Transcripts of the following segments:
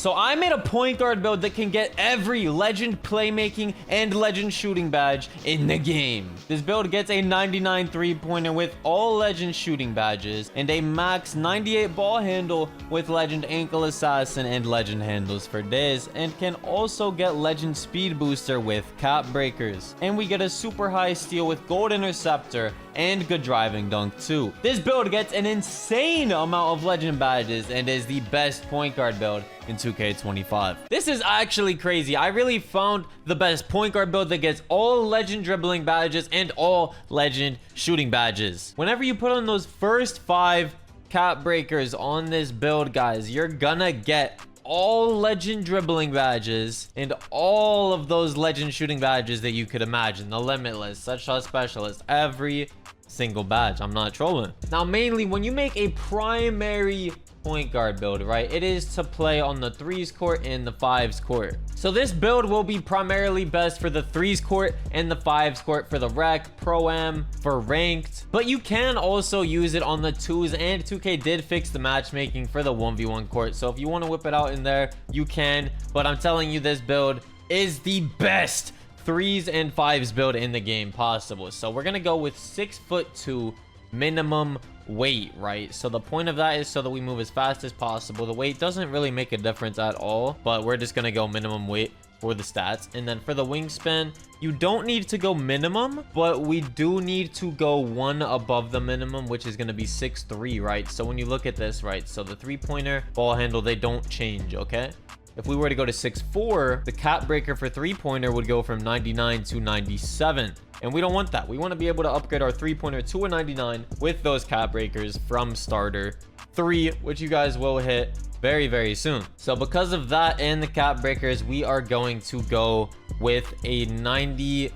So I made a point guard build that can get every legend playmaking and legend shooting badge in the game. This build gets a 99 3-pointer with all legend shooting badges and a max 98 ball handle with legend ankle assassin and legend handles for days, and can also get legend speed booster with cap breakers. And we get a super high steal with gold interceptor and good driving dunk too. This build gets an insane amount of legend badges and is the best point guard build in 2K25. This is actually crazy. I really found the best point guard build that gets all legend dribbling badges and all legend shooting badges. Whenever you put on those first 5 cap breakers on this build, guys, you're gonna get all legend dribbling badges and all of those legend shooting badges that you could imagine. The limitless, set shot specialist, every single badge. I'm not trolling. Now, mainly when you make a primary point guard build, right, it is to play on the 3s court and the 5s court. So this build will be primarily best for the 3s court and the 5s court for the rec, pro-am, for ranked, but you can also use it on the 2s, and 2K did fix the matchmaking for the 1v1 court. So if you want to whip it out in there, you can, but I'm telling you, this build is the best 3s and 5s build in the game possible. So we're gonna go with 6'2" minimum weight, right? So the point of that is so that we move as fast as possible. The weight doesn't really make a difference at all, but we're just gonna go minimum weight for the stats. And then for the wingspan, you don't need to go minimum, but we do need to go 1 above the minimum, which is going to be 6'3", right? So when you look at this, right, so the 3-pointer, ball handle, they don't change, okay? If we were to go to 6'4", the cap breaker for 3-pointer would go from 99 to 97. And we don't want that. We want to be able to upgrade our 3-pointer to a 99 with those cap breakers from starter 3, which you guys will hit very, very soon. So because of that and the cap breakers, we are going to go with a 99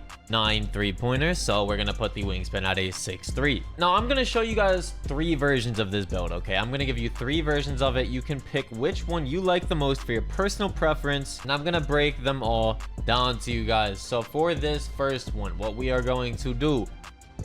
3-pointer. So we're going to put the wingspan at a 6'3". Now I'm going to show you guys 3 versions of this build, okay? I'm going to give you 3 versions of it. You can pick which one you like the most for your personal preference, and I'm going to break them all down to you guys. So for this first one, what we are going to do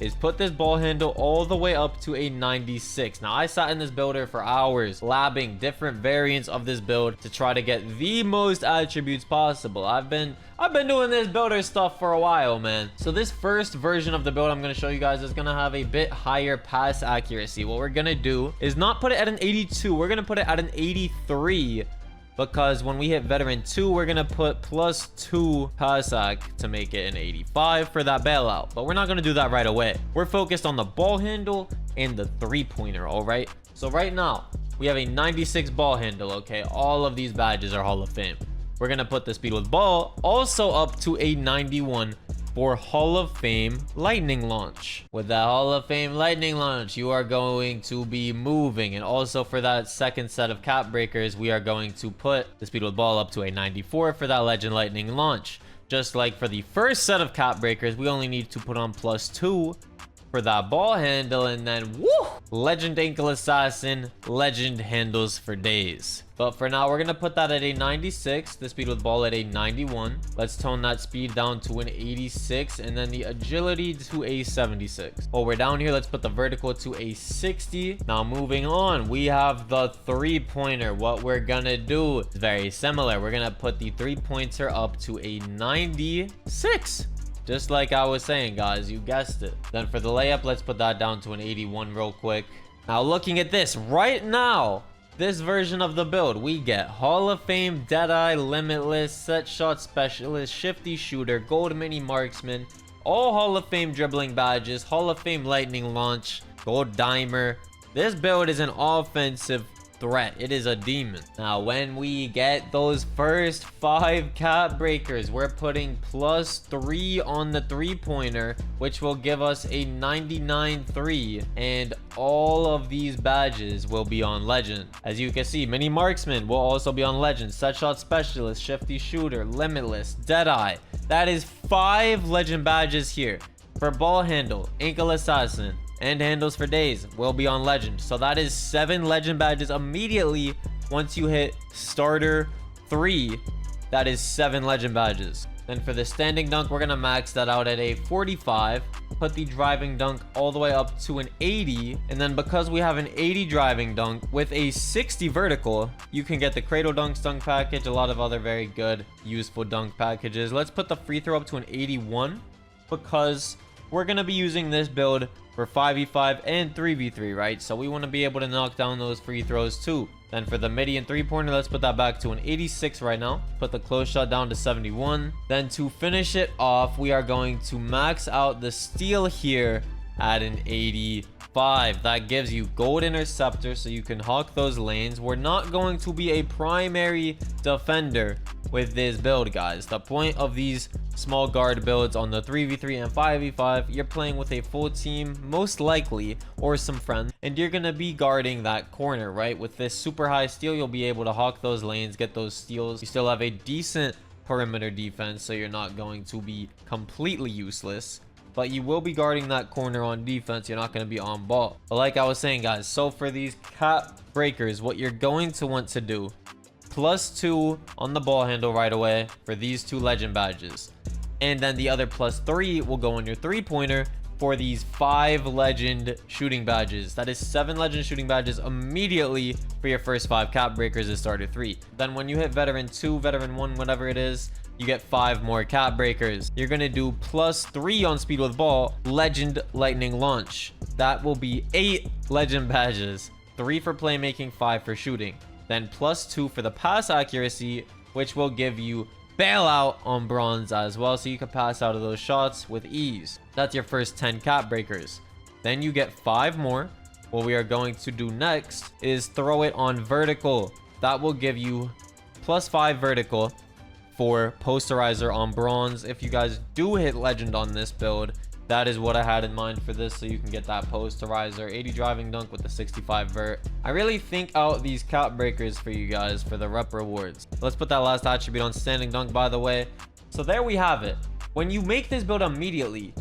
is put this ball handle all the way up to a 96. Now I sat in this builder for hours labbing different variants of this build to try to get the most attributes possible. I've been doing this builder stuff for a while, man. So this first version of the build I'm going to show you guys is going to have a bit higher pass accuracy. What we're going to do is not put it at an 82, we're going to put it at an 83, because when we hit veteran 2, we're gonna put +2 pass ac to make it an 85 for that bailout. But we're not gonna do that right away. We're focused on the ball handle and the 3-pointer. All right, so right now we have a 96 ball handle. Okay, all of these badges are Hall of Fame. We're gonna put the speed with ball also up to a 91 for Hall of Fame lightning launch. With that Hall of Fame lightning launch, you are going to be moving. And also for that second set of cap breakers, we are going to put the speed with ball up to a 94 for that legend lightning launch. Just like for the first set of cap breakers, we only need to put on +2 for that ball handle, and then woo, legend ankle assassin, legend handles for days. But for now, we're gonna put that at a 96, the speed with ball at a 91. Let's tone that speed down to an 86, and then the agility to a 76. While we're down here, let's put the vertical to a 60. Now moving on, we have the 3-pointer. What we're gonna do is very similar. We're gonna put the 3-pointer up to a 96. Just like I was saying, guys, you guessed it. Then for the layup, let's put that down to an 81 real quick. Now looking at this right now, this version of the build, we get Hall of Fame Deadeye, Limitless, Set Shot Specialist, Shifty Shooter, Gold Mini Marksman, all Hall of Fame dribbling badges, Hall of Fame Lightning Launch, Gold Dimer. This build is an offensive threat. It is a demon. Now when we get those first 5 cap breakers, we're putting +3 on the 3-pointer, which will give us a 99 3, and all of these badges will be on legend. As you can see, Mini Marksman will also be on legend, Set Shot Specialist, Shifty Shooter, Limitless, Deadeye. That is 5 legend badges here. For ball handle, ankle assassin, and handles for days will be on legend. So that is 7 legend badges immediately once you hit starter 3. That is 7 legend badges. Then for the standing dunk, we're gonna max that out at a 45. put the driving dunk all the way up to an 80. And then because we have an 80 driving dunk with a 60 vertical, you can get the cradle dunks dunk package, a lot of other very good, useful dunk packages. Let's put the free throw up to an 81 because we're going to be using this build for 5v5 and 3v3, right? So we want to be able to knock down those free throws too. Then for the midi and three-pointer, let's put that back to an 86 right now. Put the close shot down to 71. Then to finish it off, we are going to max out the steal here at an 85. That gives you gold interceptor so you can hawk those lanes. We're not going to be a primary defender with this build, guys. The point of these small guard builds on the 3v3 and 5v5, you're playing with a full team most likely, or some friends, and you're gonna be guarding that corner, right? With this super high steal, you'll be able to hawk those lanes, get those steals. You still have a decent perimeter defense, so you're not going to be completely useless, but you will be guarding that corner on defense. You're not going to be on ball. But like I was saying, guys, so for these cap breakers, what you're going to want to do, +2 on the ball handle right away for these 2 legend badges, and then the other +3 will go on your three-pointer for these 5 legend shooting badges. That is 7 legend shooting badges immediately for your first 5 cap breakers at starter 3. Then when you hit veteran 2, veteran 1, whatever it is, you get 5 more cap breakers. You're gonna do +3 on speed with ball, legend lightning launch. That will be 8 legend badges, 3 for playmaking, 5 for shooting. Then +2 for the pass accuracy, which will give you bailout on bronze as well, so you can pass out of those shots with ease. That's your first 10 cap breakers. Then you get 5 more. What we are going to do next is throw it on vertical. That will give you +5 vertical for posterizer on bronze. If you guys do hit legend on this build, that is what I had in mind for this, so you can get that posterizer. 80 driving dunk with the 65 vert. I really think out these cap breakers for you guys for the rep rewards. Let's put that last attribute on standing dunk, by the way. So there we have it. When you make this build immediately,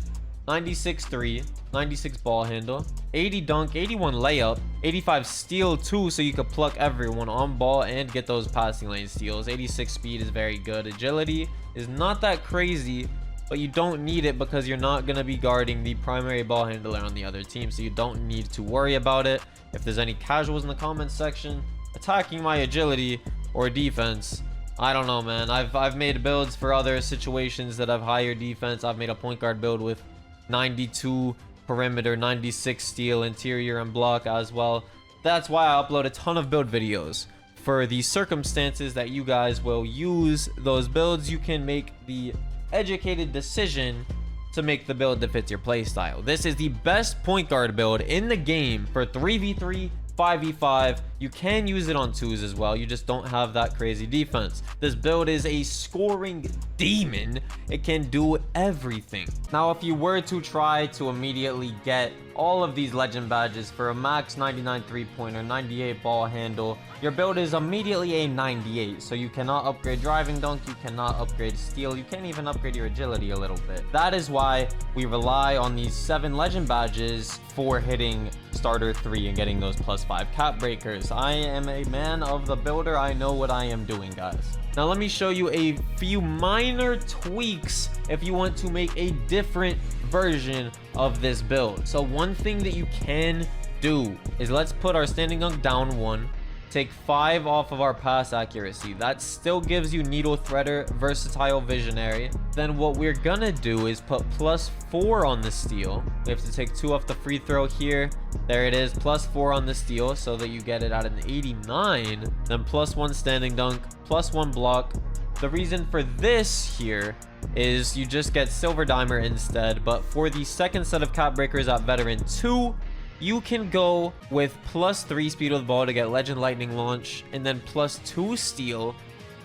96 3, 96 ball handle, 80 dunk, 81 layup, 85 steal too, so you could pluck everyone on ball and get those passing lane steals. 86 speed is very good. Agility is not that crazy, but you don't need it because you're not going to be guarding the primary ball handler on the other team, so you don't need to worry about it. If there's any casuals in the comments section attacking my agility or defense, I don't know, man. I've made builds for other situations that have higher defense. I've made a point guard build with 92 perimeter, 96 steal, interior, and block as well. That's why I upload a ton of build videos. For the circumstances that you guys will use those builds, you can make the educated decision to make the build that fits your playstyle. This is the best point guard build in the game for 3v3, 5v5. You can use it on 2s as well. You just don't have that crazy defense. This build is a scoring demon. It can do everything. Now, if you were to try to immediately get all of these legend badges for a max 99 3-pointer, 98 ball handle, your build is immediately a 98. So you cannot upgrade driving dunk, you cannot upgrade steal, you can't even upgrade your agility a little bit. That is why we rely on these 7 legend badges for hitting starter 3 and getting those +5 cap breakers. I am a man of the builder. I know what I am doing, guys. Now let me show you a few minor tweaks if you want to make a different version of this build. So one thing that you can do is, let's put our standing dunk down 1, take 5 off of our pass accuracy. That still gives you needle threader, versatile, visionary. Then what we're gonna do is put +4 on the steal. We have to take 2 off the free throw here. There it is, +4 on the steal, so that you get it at an 89. Then +1 standing dunk, +1 block. The reason for this here is you just get silver dimer instead, but for the second set of cap breakers at veteran 2, you can go with +3 speed with ball to get legend lightning launch, and then +2 steal,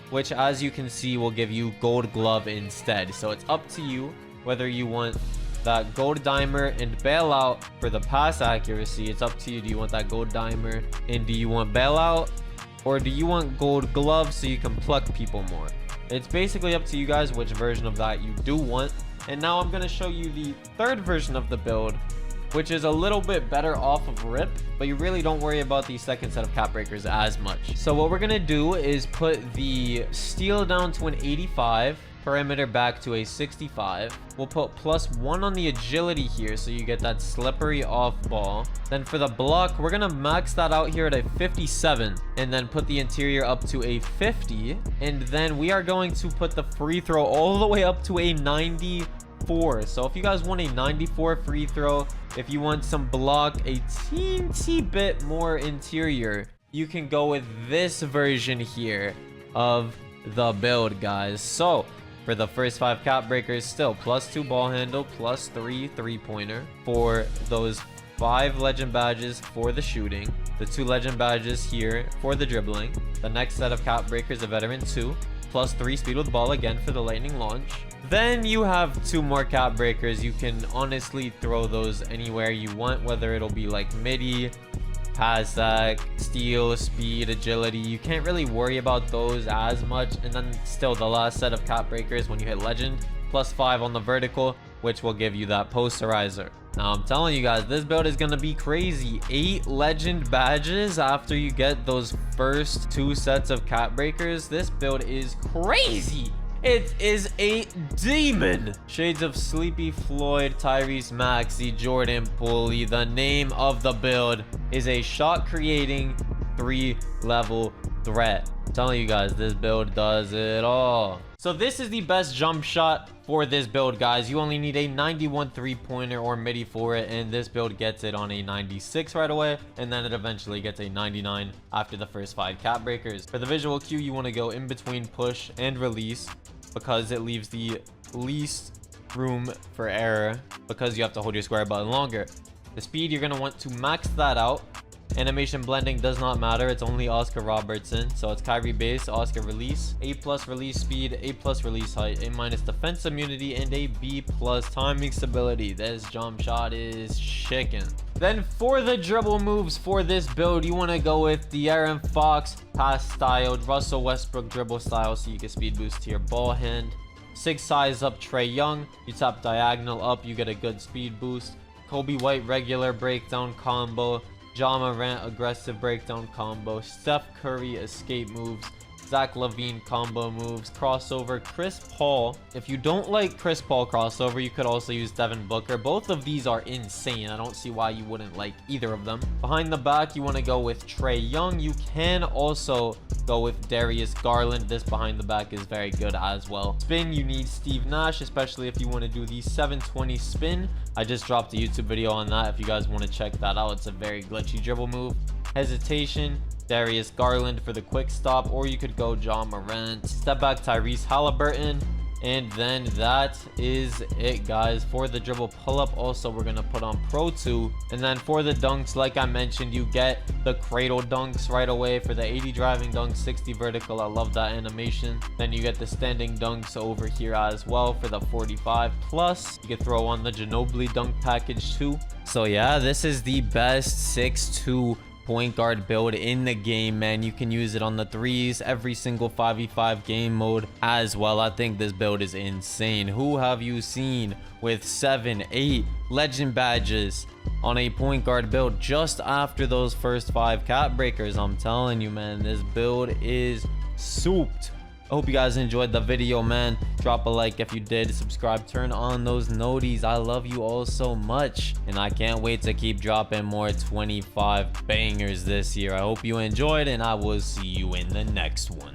which as you can see will give you gold glove instead. So it's up to you whether you want that gold dimer and bailout for the pass accuracy. It's up to you. Do you want that gold dimer and do you want bailout, or do you want gold glove so you can pluck people more? It's basically up to you guys which version of that you do want. And now I'm going to show you the third version of the build, which is a little bit better off of rip, but you really don't worry about the second set of cap breakers as much. So what we're gonna do is put the steal down to an 85, perimeter back to a 65. We'll put +1 on the agility here, so you get that slippery off ball. Then for the block, we're gonna max that out here at a 57, and then put the interior up to a 50. And then we are going to put the free throw all the way up to a 94. So if you guys want a 94 free throw, if you want some block, a teensy bit more interior, you can go with this version here of the build, guys. So for the first 5 cap breakers, still +2 ball handle, +3 3-pointer for those 5 legend badges for the shooting, the 2 legend badges here for the dribbling, the next set of cap breakers, a veteran 2, +3 speed with ball again for the lightning launch. Then you have 2 more cap breakers. You can honestly throw those anywhere you want, whether it'll be like midi, pass sack, steal, speed, agility. You can't really worry about those as much. And then still the last set of cap breakers when you hit legend, +5 on the vertical, which will give you that posterizer. Now I'm telling you guys, this build is gonna be crazy. 8 legend badges after you get those first 2 sets of cap breakers. This build is crazy. It is a demon. Shades of Sleepy Floyd, Tyrese Maxey, Jordan Poole. The name of the build is a shot creating 3-level threat. I'm telling you guys, this build does it all. So this is the best jump shot for this build, guys. You only need a 91 3-pointer or midi for it, and this build gets it on a 96 right away, and then it eventually gets a 99 after the first 5 cap breakers. For the visual cue, you want to go in between push and release, because it leaves the least room for error, because you have to hold your square button longer. The speed, you're going to want to max that out. Animation blending does not matter. It's only Oscar Robertson. So it's Kyrie base, Oscar release, A+ release speed, A+ release height, A- defense immunity, and a B+ timing stability. This jump shot is chicken. Then for the dribble moves for this build, you want to go with De'Aaron Fox pass style, Russell Westbrook dribble style, so you can speed boost to your ball hand. 6 size up Trae Young. You tap diagonal up, you get a good speed boost. Kobe White regular breakdown combo. Ja Morant aggressive breakdown combo, Steph Curry escape moves, Zach LaVine combo moves, crossover, Chris Paul. If you don't like Chris Paul crossover, you could also use Devin Booker. Both of these are insane. I don't see why you wouldn't like either of them. Behind the back, you want to go with Trae Young. You can also go with Darius Garland. This behind the back is very good as well. Spin, you need Steve Nash, especially if you want to do the 720 spin. I just dropped a YouTube video on that if you guys want to check that out. It's a very glitchy dribble move. Hesitation, Darius Garland for the quick stop, or you could go Ja Morant. Step back, Tyrese Halliburton. And then that is it, guys, for the dribble pull-up. Also, we're going to put on Pro 2. And then for the dunks, like I mentioned, you get the cradle dunks right away for the 80 driving dunk, 60 vertical. I love that animation. Then you get the standing dunks over here as well for the 45. Plus, you can throw on the Ginobili dunk package too. So yeah, this is the best 6'2" point guard build in the game, man. You can use it on the threes, every single 5v5 game mode as well. I think this build is insane. Who have you seen with 7, 8 legend badges on a point guard build just after those first 5 cap breakers? I'm telling you, man, this build is souped. I hope you guys enjoyed the video, man. Drop a like if you did. Subscribe, turn on those noties. I love you all so much, and I can't wait to keep dropping more 25 bangers this year. I hope you enjoyed, and I will see you in the next one.